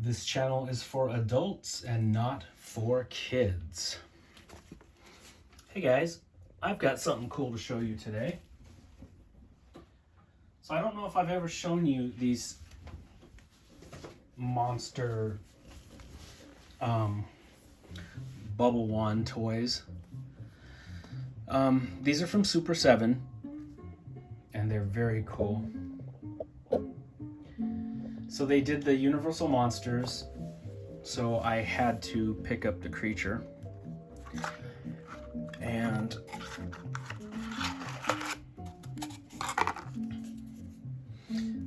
This channel is for adults and not for kids. Hey guys, I've got something cool to show you today. So I don't know if I've ever shown you these monster bubble wand toys. These are from Super 7 and they're very cool. So they did the Universal Monsters, so I had to pick up the creature. And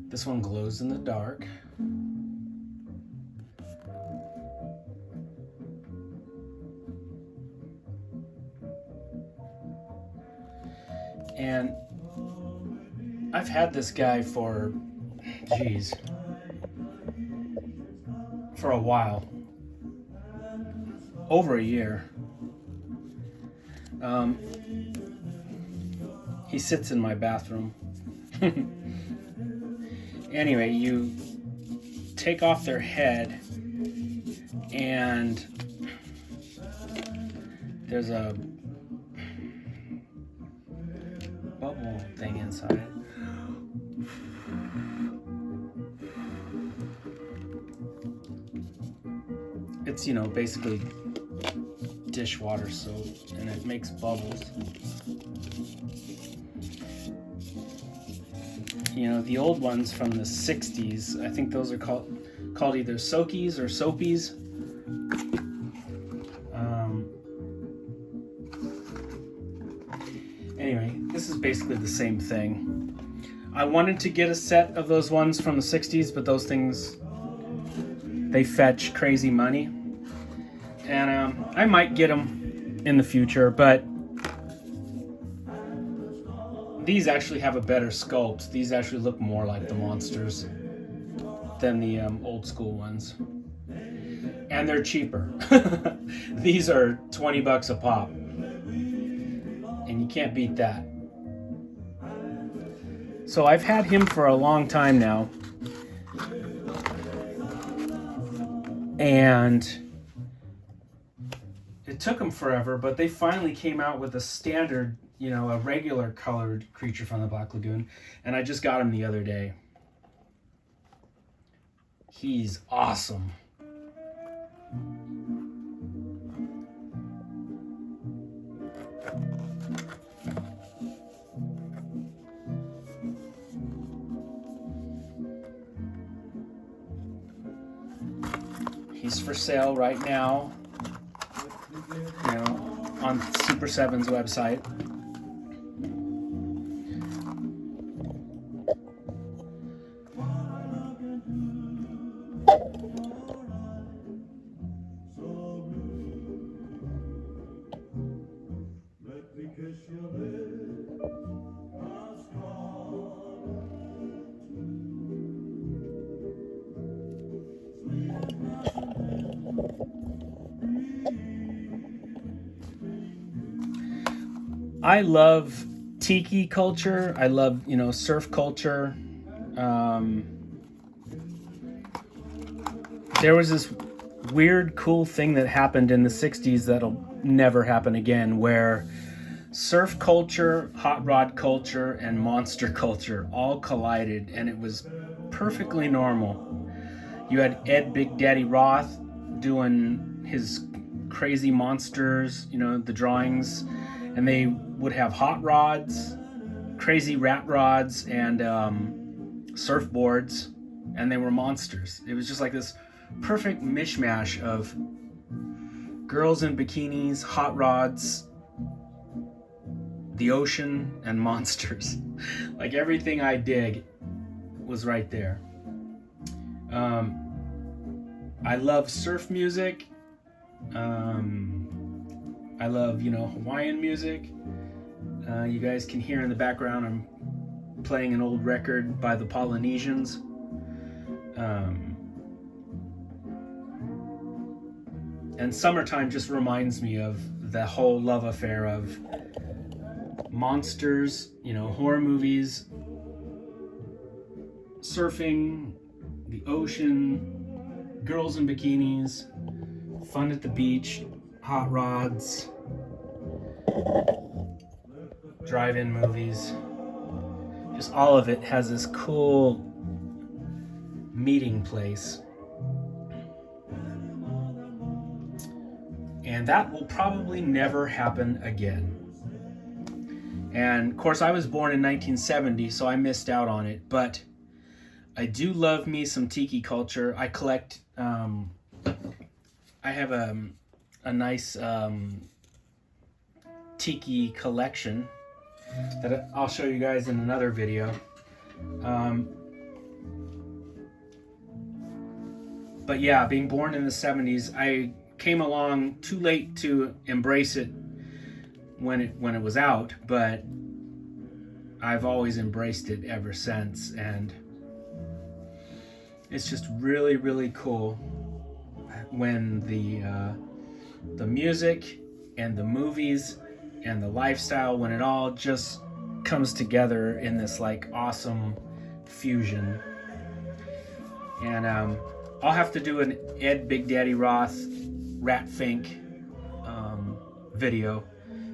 this one glows in the dark. And I've had this guy for, geez, for a while, over a year. He sits in my bathroom. Anyway, you take off their head and there's a bubble thing inside. It's, you know, basically dishwater soap, and it makes bubbles. You know, the old ones from the 60s, I think those are called either Soakies or Soapies. Anyway, this is basically the same thing. I wanted to get a set of those ones from the 60s, but those things, they fetch crazy money. And I might get them in the future, but these actually have a better sculpt. These actually look more like the monsters than the old school ones. And they're cheaper. These are 20 bucks a pop. And you can't beat that. So I've had him for a long time now. And it took them forever, but they finally came out with a standard, you know, a regular colored creature from the Black Lagoon, and I just got him the other day. He's awesome. He's for sale right now, you know, on Super 7's website. I love tiki culture. I love, you know, surf culture. There was this weird, cool thing that happened in the 60s that'll never happen again, where surf culture, hot rod culture, and monster culture all collided, and it was perfectly normal. You had Ed Big Daddy Roth doing his crazy monsters, you know, the drawings, and they would have hot rods, crazy rat rods, and surfboards, and they were monsters. It was just like this perfect mishmash of girls in bikinis, hot rods, the ocean, and monsters. Like everything I dig was right there. I love surf music. I love, you know, Hawaiian music. You guys can hear in the background I'm playing an old record by the Polynesians. And summertime just reminds me of the whole love affair of monsters, you know, horror movies, surfing, the ocean, girls in bikinis, fun at the beach, hot rods, drive-in movies. Just all of it has this cool meeting place. And that will probably never happen again. And of course, I was born in 1970, so I missed out on it. But I do love me some tiki culture. I collect, I have a nice tiki collection that I'll show you guys in another video. But yeah, being born in the 70s, I came along too late to embrace it when it was out, but I've always embraced it ever since, and it's just really, really cool when the music and the movies and the lifestyle, when it all just comes together in this like awesome fusion. And I'll have to do an Ed Big Daddy Roth Rat Fink video.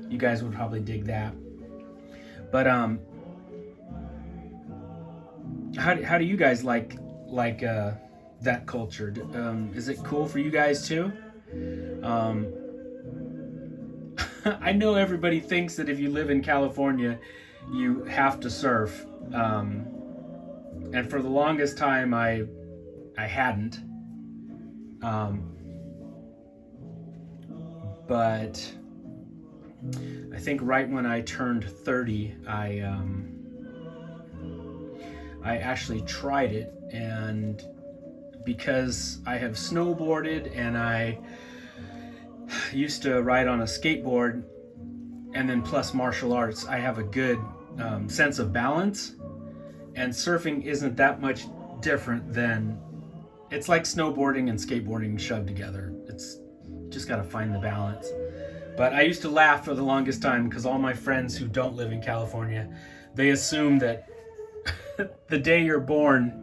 You guys would probably dig that. But how do you guys like that culture? Is it cool for you guys too? I know everybody thinks that if you live in California, you have to surf. And for the longest time, I hadn't. But I think right when I turned 30, I actually tried it, and because I have snowboarded and I used to ride on a skateboard, and then plus martial arts, I have a good sense of balance, and surfing isn't that much different than, it's like snowboarding and skateboarding shoved together. It's just got to find the balance. But I used to laugh for the longest time because all my friends who don't live in California, they assume that the day you're born,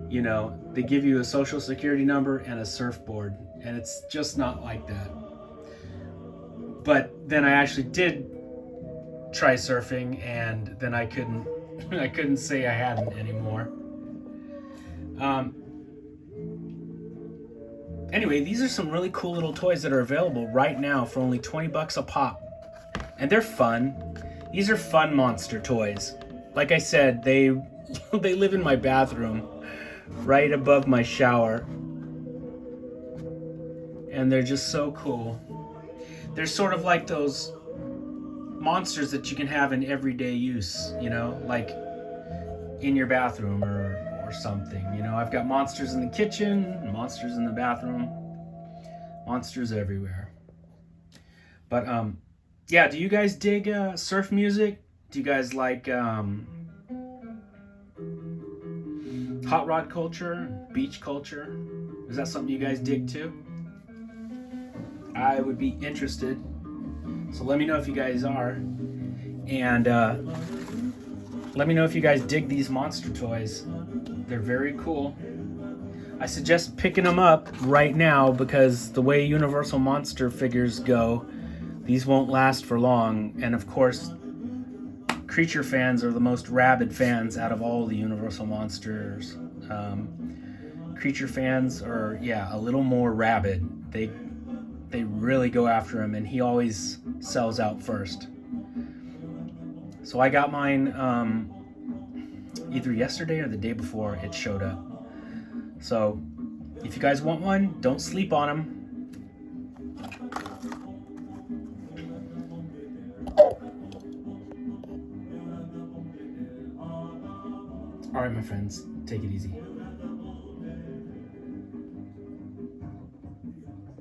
you know, they give you a social security number and a surfboard, and it's just not like that. But then I actually did try surfing, and then I couldn't say I hadn't anymore. Anyway, these are some really cool little toys that are available right now for only 20 bucks a pop. And they're fun. These are fun monster toys. Like I said, they live in my bathroom right above my shower. And they're just so cool. They're sort of like those monsters that you can have in everyday use, you know, like in your bathroom or something. You know, I've got monsters in the kitchen, monsters in the bathroom, monsters everywhere. But yeah, do you guys dig surf music? Do you guys like hot rod culture, beach culture? Is that something you guys dig too? I would be interested. So let me know if you guys are. And let me know if you guys dig these monster toys. They're very cool. I suggest picking them up right now because the way Universal Monster figures go, these won't last for long. And of course, creature fans are the most rabid fans out of all the Universal Monsters. Creature fans are, yeah, a little more rabid. They really go after him, and he always sells out first. So I got mine either yesterday or the day before it showed up. So if you guys want one, don't sleep on them. All right, my friends, take it easy.